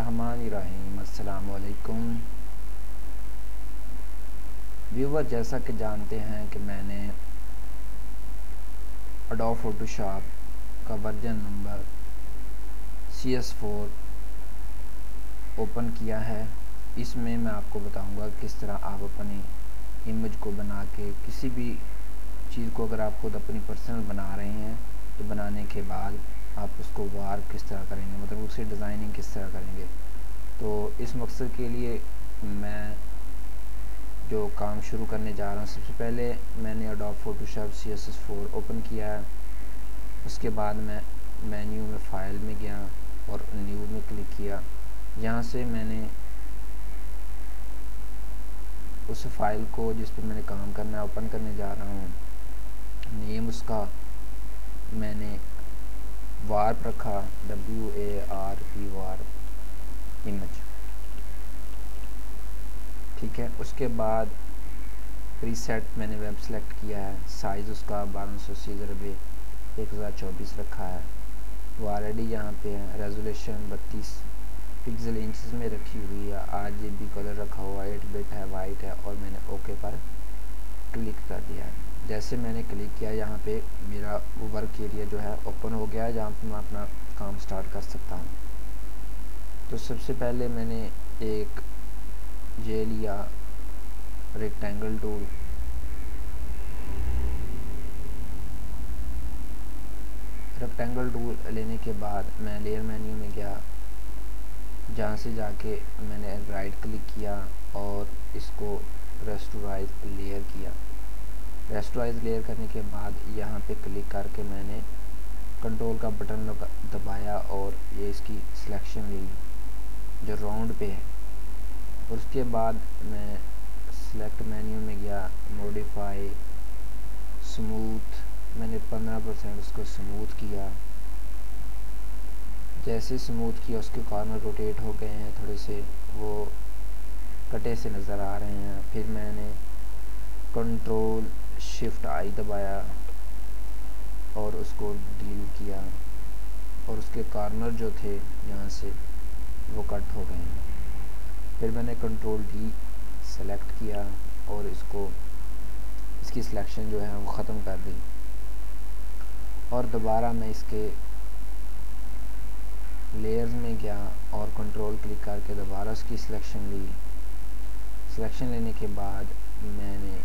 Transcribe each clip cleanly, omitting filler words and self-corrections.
बिस्मिल्लाहिर्रहमानिर्रहीम। अस्सलामु अलैकुम व्यूवर, जैसा कि जानते हैं कि मैंने एडोब फोटोशॉप का वर्जन नंबर CS4 ओपन किया है। इसमें मैं आपको बताऊंगा किस तरह आप अपनी इमेज को बना के किसी भी चीज़ को, अगर आप खुद अपनी पर्सनल बना रहे हैं तो बनाने के बाद आप उसको वार किस तरह करेंगे, मतलब उसकी डिज़ाइनिंग किस तरह करेंगे। तो इस मकसद के लिए मैं जो काम शुरू करने जा रहा हूँ, सबसे पहले मैंने एडोब फोटोशॉप CS4 ओपन किया है। उसके बाद मैं मेन्यू में फ़ाइल में गया और न्यू में क्लिक किया। यहाँ से मैंने उस फाइल को जिस पर मैंने काम करना है ओपन करने जा रहा हूँ। नेम उसका मैंने वार्प रखा, WARP वार्प इमेज, ठीक है। उसके बाद प्रीसेट मैंने वेब सेलेक्ट किया है। साइज़ उसका 1280x1024 रखा है। वो ऑलरेडी यहाँ पे है। रेजोल्यूशन 32 पिक्सल इंचज़ में रखी हुई है। RGB कलर रखा हुआ 8 बिट है, वाइट है, और मैंने ओके पर क्लिक कर दिया है। जैसे मैंने क्लिक किया, यहाँ पे मेरा वर्क एरिया जो है ओपन हो गया है, जहाँ पे मैं अपना काम स्टार्ट कर सकता हूँ। तो सबसे पहले मैंने एक ये लिया रेक्टेंगल टूल। रेक्टेंगल टूल लेने के बाद मैं लेयर मेन्यू में गया, जहाँ से जाके मैंने राइट क्लिक किया और इसको रेस्टोराइज लेयर किया। रेस्टोराइज लेयर करने के बाद यहाँ पे क्लिक करके मैंने कंट्रोल का बटन दबाया और ये इसकी सिलेक्शन ली जो राउंड पे है। और उसके बाद मैं सिलेक्ट मेन्यू में गया, मॉडिफाई स्मूथ, मैंने 15% उसको स्मूथ किया। जैसे स्मूथ किया उसके कॉर्नर रोटेट हो गए हैं, थोड़े से वो कटे से नज़र आ रहे हैं। फिर मैंने Ctrl+Shift+I दबाया और उसको डिलीट किया और उसके कॉर्नर जो थे यहाँ से वो कट हो गए हैं। फिर मैंने Ctrl+D सेलेक्ट किया और इसकी सिलेक्शन जो है वो ख़त्म कर दी। और दोबारा मैं इसके लेयर्स में गया और कंट्रोल क्लिक करके दोबारा उसकी सिलेक्शन ली। सिलेक्शन लेने के बाद मैंने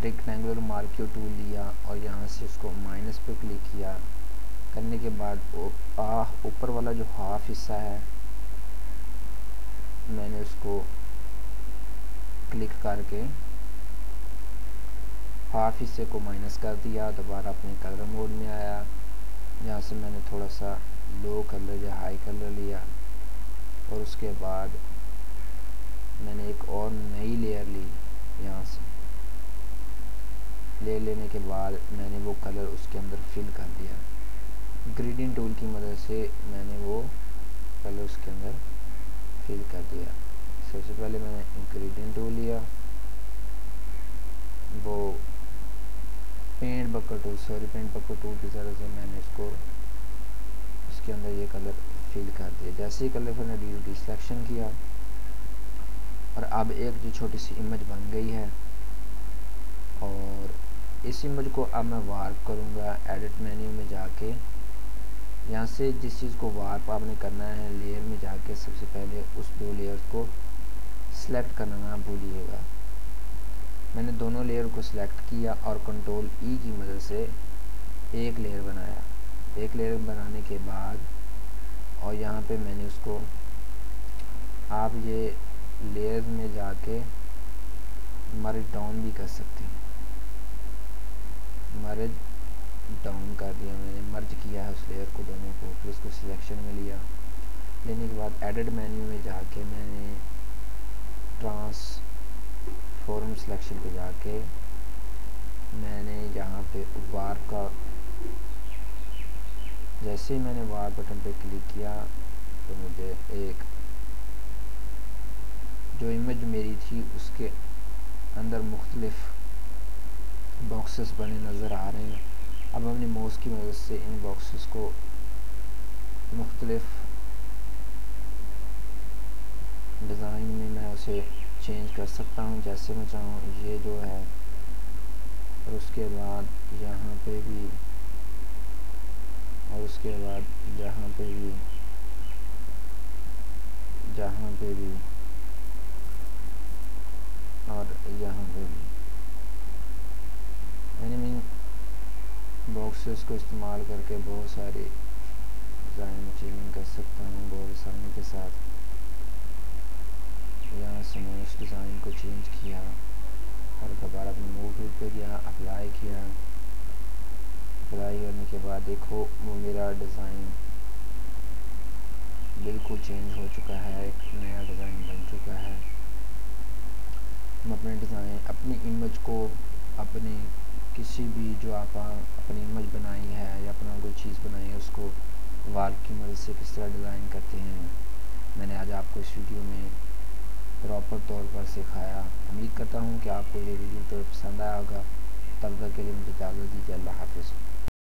रेक्टेंगुलर मार्क्यो टूल लिया और यहाँ से उसको माइनस पे क्लिक किया। करने के बाद ऊपर वाला जो हाफ हिस्सा है मैंने उसको क्लिक करके हाफ हिस्से को माइनस कर दिया। दोबारा अपने कलर मोड में आया, यहाँ से मैंने थोड़ा सा लो कलर या हाई कलर लिया और उसके बाद मैंने एक और नई लेयर ली। यहाँ से लेने के बाद मैंने वो कलर उसके अंदर फिल कर दिया। ग्रेडियंट टूल की मदद से मैंने वो कलर उसके अंदर फिल कर दिया। सबसे पहले मैंने ग्रेडियंट टूल लिया, वो पेंट बकेट टूल की तरह से मैंने इसके अंदर ये कलर फिल कर दिया। जैसे ही कलर फिर मैंने डी सिलेक्शन किया और अब एक जो छोटी सी इमेज बन गई है। और इस इमेज को अब मैं वार्प करूँगा। एडिट मेन्यू में जाके यहाँ से जिस चीज़ को वार्प आपने करना है, लेयर में जाके सबसे पहले उस 2 लेयर्स को सिलेक्ट करना ना भूलिएगा। मैंने दोनों लेयर को सिलेक्ट किया और Ctrl+E की मदद से एक लेयर बनाया। एक लेयर बनाने के बाद और यहाँ पे मैंने उसको, आप ये लेयर में जाके मर्ज डाउन भी कर सकते हैं। मर्ज डाउन कर दिया मैंने, मर्ज किया है उस लेयर को दोनों को। फिर उसको सिलेक्शन में लिया। लेने के बाद एडिट मेन्यू में जाके मैंने ट्रांसफॉर्म सिलेक्शन पे जाके मैंने यहाँ पे वार्प का, जैसे ही मैंने वार्प बटन पे क्लिक किया तो मुझे एक जो इमेज मेरी थी उसके अंदर मुख्तलिफ बॉक्सेस बने नज़र आ रहे हैं। अब अपनी माउस की मदद से इन बॉक्सेस को मुख्तलिफ डिज़ाइन में मैं उसे चेंज कर सकता हूँ जैसे मैं चाहूँ, ये जो है। और उसके बाद यहाँ पे भी, और उसके बाद यहाँ पे भी, जहाँ पे भी, और यहाँ पे भी एनिमिंग बॉक्सेस को इस्तेमाल करके बहुत सारे डिज़ाइन चेंज कर सकता हूँ बहुत आसानी के साथ। यहाँ से मैं उस डिज़ाइन को चेंज किया और दोबारा अपने मूव टूल पे गया, अप्लाई किया। अप्लाई करने के बाद देखो वो मेरा डिज़ाइन बिल्कुल चेंज हो चुका है, एक नया डिज़ाइन बन चुका है। हम अपने डिज़ाइन, अपनी इमेज को, अपने किसी भी जो आप अपनी इमेज बनाई है या अपना कोई चीज़ बनाई है उसको वाल की मदद से किस तरह डिज़ाइन करते हैं, मैंने आज आपको इस वीडियो में प्रॉपर तौर पर सिखाया। उम्मीद करता हूँ कि आपको ये वीडियो तो पसंद आया होगा। तब तक के लिए मुझे इजाज़त दीजिए। अल्लाह हाफ़िज़।